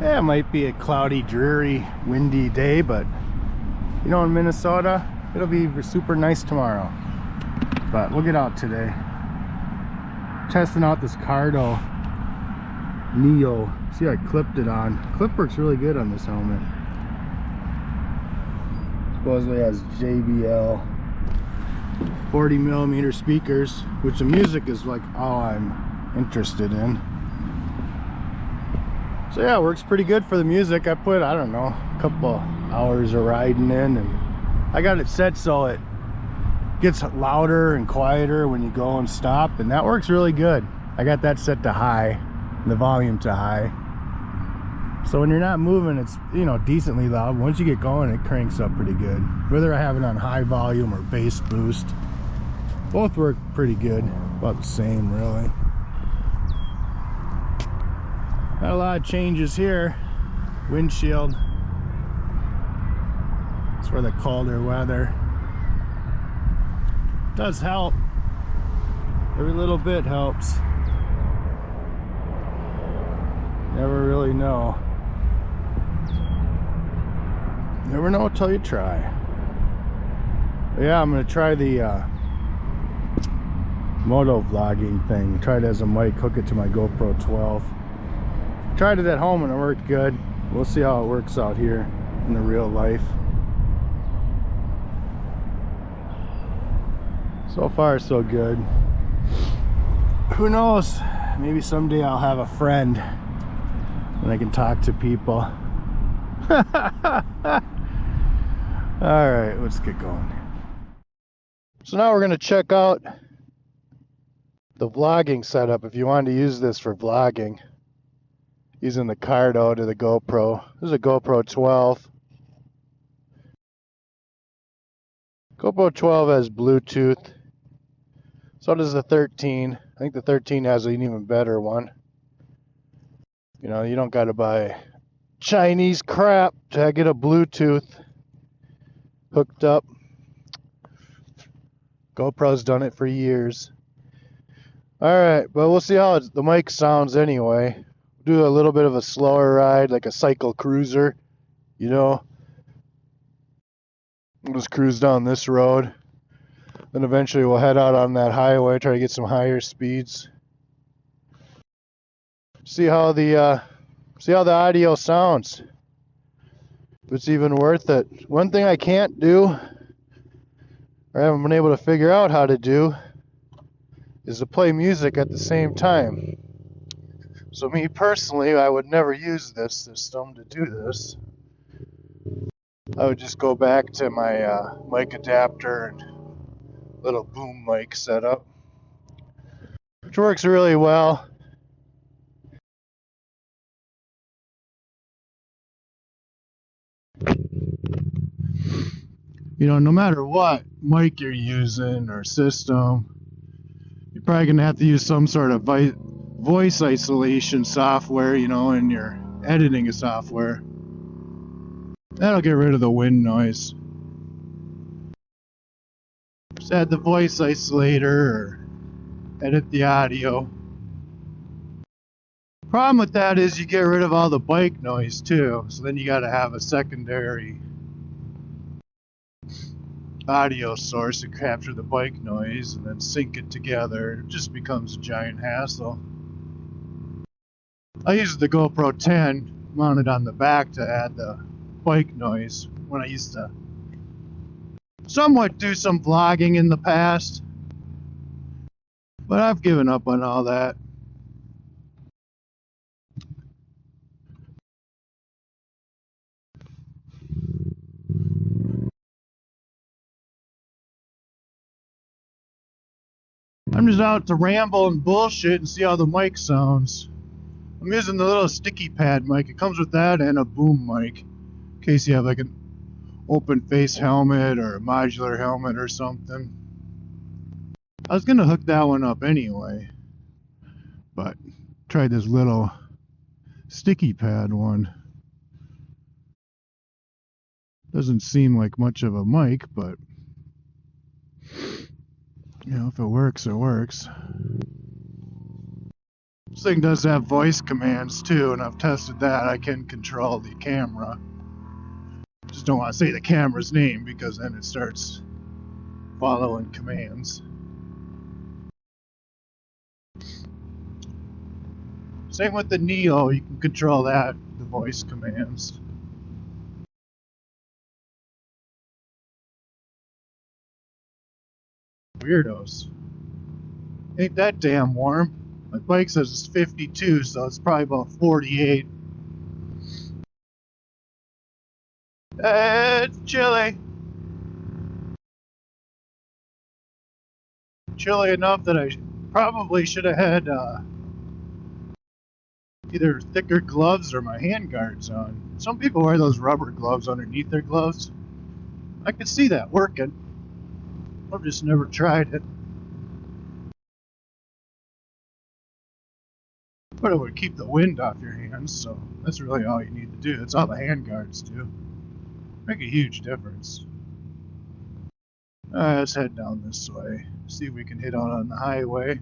Yeah, it might be a cloudy, dreary, windy day, but you know, in Minnesota, it'll be super nice tomorrow. But we'll get out today. Testing out this Cardo NEO. See, I clipped it on. Clip works really good on this helmet. Supposedly has JBL 40mm speakers, which the music is like all I'm interested in. So yeah, it works pretty good for the music. I put, I don't know, a couple hours of riding in, and I got it set so it gets louder and quieter when you go and stop, and that works really good. I got that set to high, the volume to high. So when you're not moving, it's, you know, decently loud. Once you get going, it cranks up pretty good. Whether I have it on high volume or bass boost, both work pretty good. About the same, really. Got a lot of changes here. Windshield. It's for the colder weather. Does help. Every little bit helps. Never really know. Never know till you try. But yeah, I'm gonna try the Motovlogging thing. Try it as a mic, hook it to my GoPro 12. Tried it at home and it worked good. We'll see how it works out here in the real life. So far so good. Who knows, maybe someday I'll have a friend and I can talk to people. Alright, let's get going. So now we're going to check out the vlogging setup. If you want to use this for vlogging, using the Cardo to the GoPro. This is a GoPro 12. GoPro 12 has Bluetooth. So does the 13. I think the 13 has an even better one. You know, you don't got to buy Chinese crap to get a Bluetooth hooked up. GoPro's done it for years. Alright, but we'll see how the mic sounds anyway. Do a little bit of a slower ride, like a cycle cruiser, you know. We'll just cruise down this road. Then eventually we'll head out on that highway, try to get some higher speeds. See how the audio sounds. If it's even worth it. One thing I can't do, or haven't been able to figure out how to do, is to play music at the same time. So me personally, I would never use this system to do this. I would just go back to my mic adapter and little boom mic setup, which works really well. You know, no matter what mic you're using or system, you're probably going to have to use some sort of voice isolation software, you know, in your editing software. That'll get rid of the wind noise. Just add the voice isolator or edit the audio. Problem with that is you get rid of all the bike noise too, so then you got to have a secondary audio source to capture the bike noise and then sync it together. It just becomes a giant hassle. I use the GoPro 10 mounted on the back to add the bike noise when I used to somewhat do some vlogging in the past, but I've given up on all that. I'm just out to ramble and bullshit and see how the mic sounds. I'm using the little sticky pad mic. It comes with that and a boom mic, in case you have like an open face helmet or a modular helmet or something. I was gonna hook that one up anyway, but tried this little sticky pad one. Doesn't seem like much of a mic, but you know, if it works, it works. This thing does have voice commands too, and I've tested that. I can control the camera. Just don't want to say the camera's name because then it starts following commands. Same with the NEO, you can control that, the voice commands. Weirdos. Ain't that damn warm. My bike says it's 52, so it's probably about 48. It's chilly. Chilly enough that I probably should have had either thicker gloves or my hand guards on. Some people wear those rubber gloves underneath their gloves. I could see that working. I've just never tried it. But it would keep the wind off your hands, so that's really all you need to do. That's all the hand guards do. Make a huge difference. Alright, let's head down this way. See if we can hit out on the highway.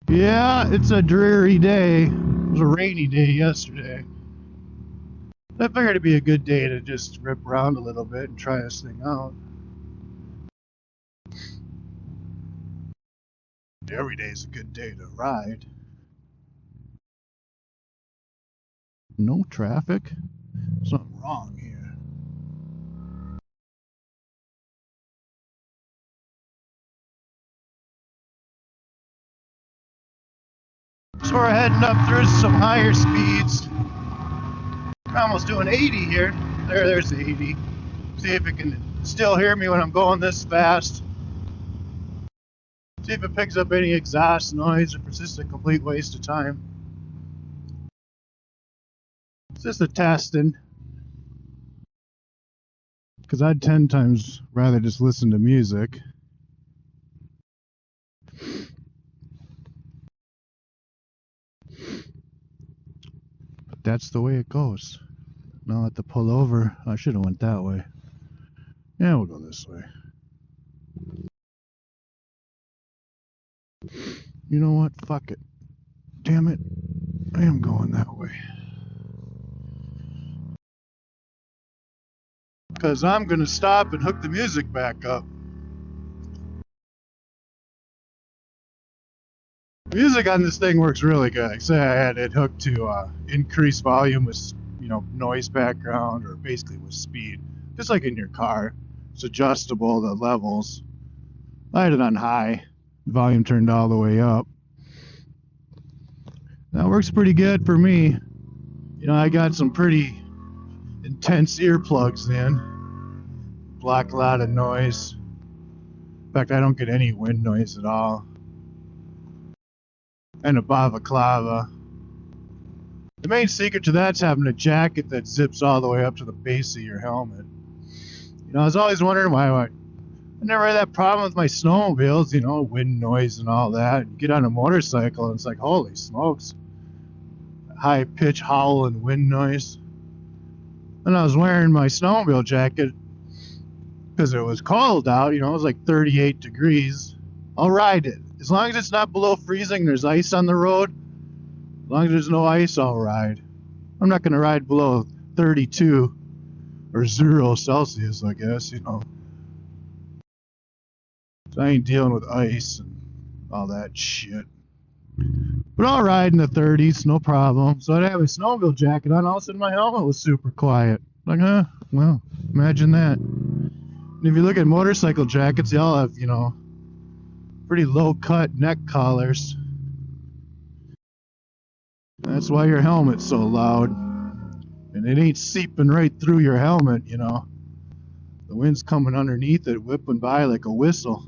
Yeah, it's a dreary day. It was a rainy day yesterday. I figured it'd be a good day to just rip around a little bit and try this thing out. Every day's a good day to ride. No traffic? Something wrong here. So we're heading up through some higher speeds. We're almost doing 80 here. There's 80. See if it can still hear me when I'm going this fast. See if it picks up any exhaust noise or if it's just a complete waste of time. It's just a testing. Because I'd 10 times rather just listen to music. But that's the way it goes. Now I have to pull over. I should have went that way. Yeah, we'll go this way. You know what? Fuck it. Damn it. I am going that way. Because I'm going to stop and hook the music back up. Music on this thing works really good. Like, say I had it hooked to increase volume with, noise background or basically with speed. Just like in your car. It's adjustable, the levels. I had it on high. Volume turned all the way up. That works pretty good for me. I got some pretty intense earplugs in. Block a lot of noise. In fact, I don't get any wind noise at all. And a balaclava. The main secret to that's having a jacket that zips all the way up to the base of your helmet. I was always wondering why I never had that problem with my snowmobiles, wind noise and all that. You get on a motorcycle and it's like, holy smokes. High pitch howl and wind noise. And I was wearing my snowmobile jacket because it was cold out, it was like 38 degrees. I'll ride it. As long as it's not below freezing, there's ice on the road. As long as there's no ice, I'll ride. I'm not going to ride below 32 or 0 Celsius, I guess, So I ain't dealing with ice and all that shit. But I'll ride in the 30s, no problem. So I'd have a snowmobile jacket on, all of a sudden my helmet was super quiet. Like, well, imagine that. And if you look at motorcycle jackets, they all have, pretty low-cut neck collars. That's why your helmet's so loud. And it ain't seeping right through your helmet, The wind's coming underneath it, whipping by like a whistle.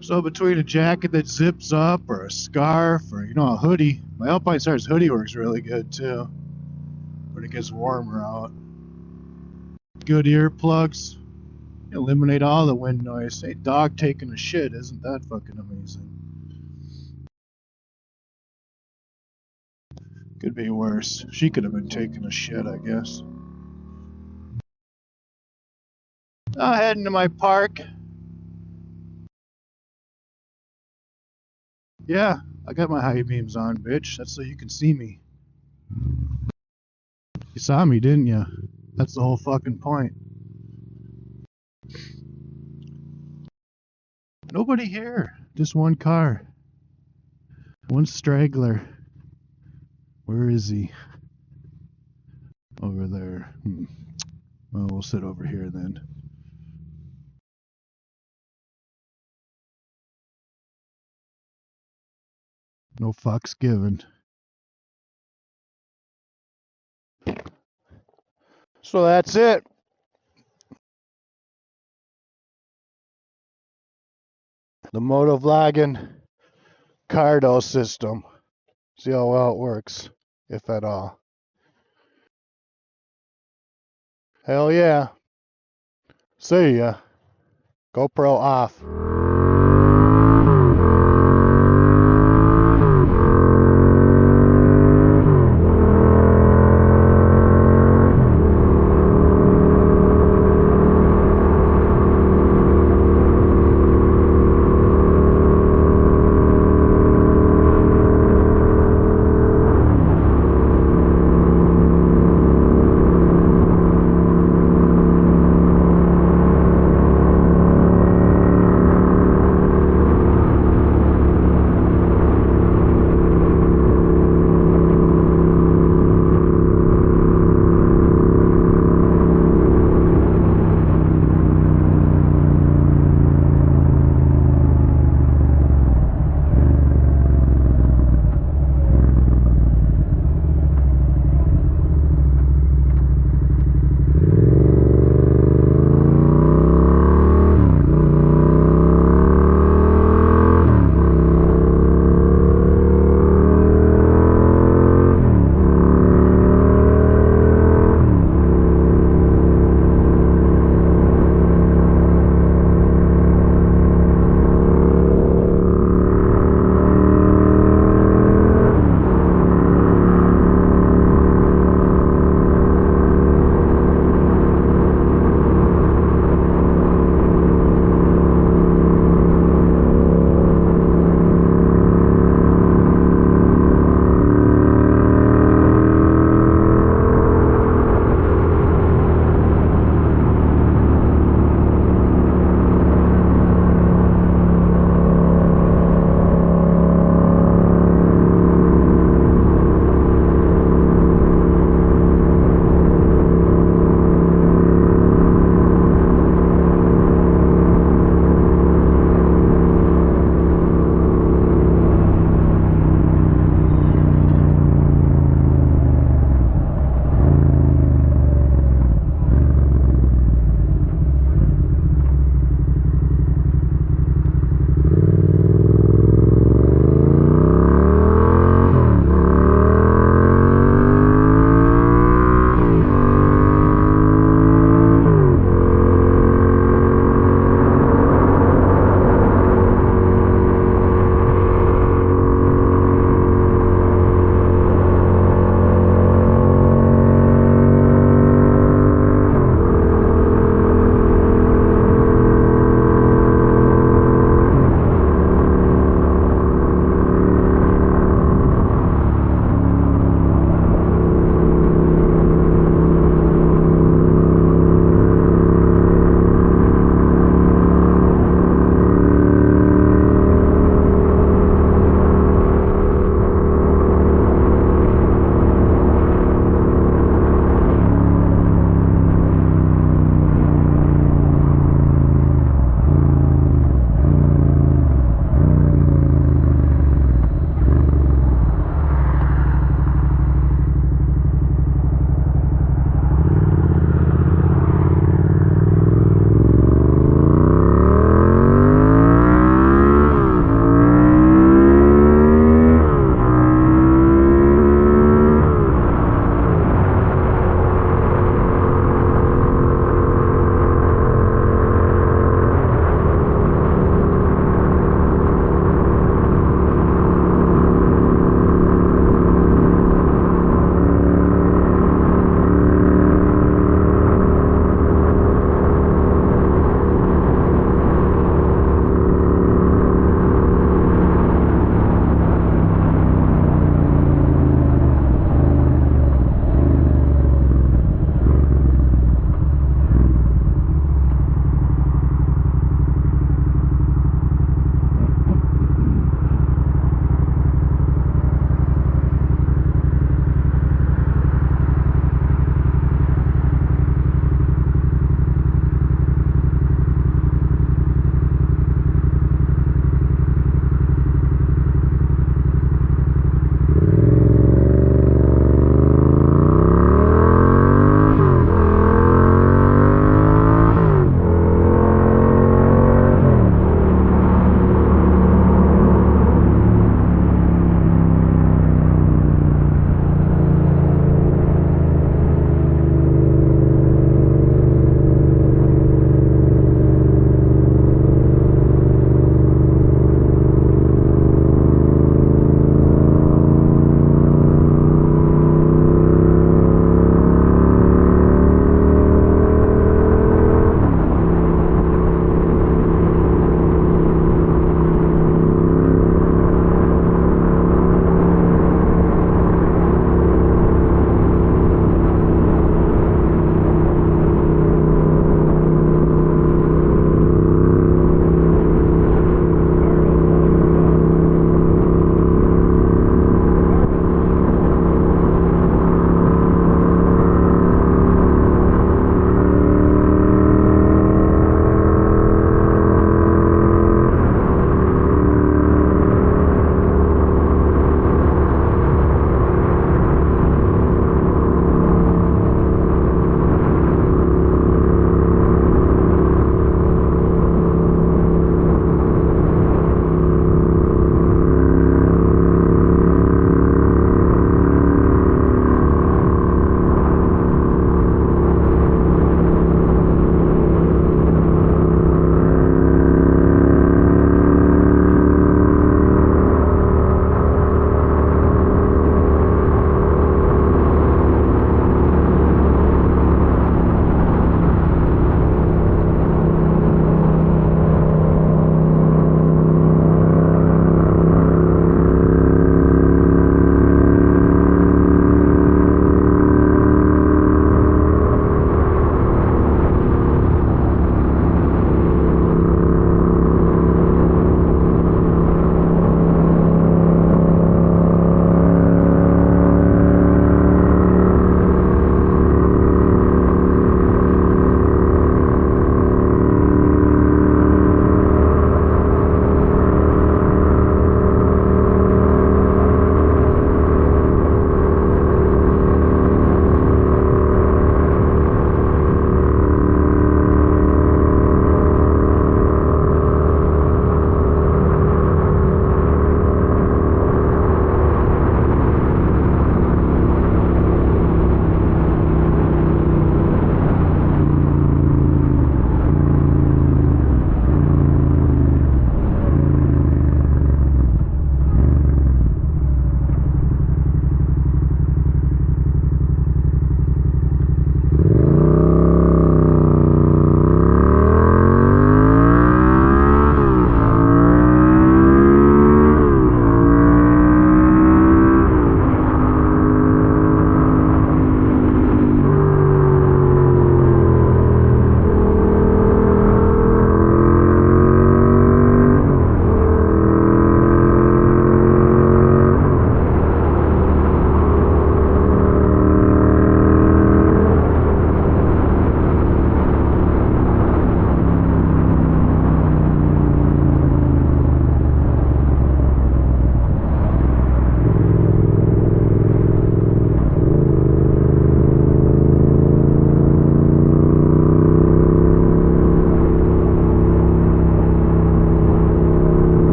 So between a jacket that zips up or a scarf or, a hoodie. My Alpine Stars hoodie works really good too when it gets warmer out. Good earplugs. Eliminate all the wind noise. Hey, dog taking a shit. Isn't that fucking amazing? Could be worse. She could have been taking a shit, I guess. Heading to my park. Yeah, I got my high beams on, bitch. That's so you can see me. You saw me, didn't you? That's the whole fucking point. Nobody here. Just one car. One straggler. Where is he? Over there. Well, we'll sit over here then. No fucks given. So that's it. The Motovlogging Cardo system. See how well it works, if at all. Hell yeah. See ya. GoPro off.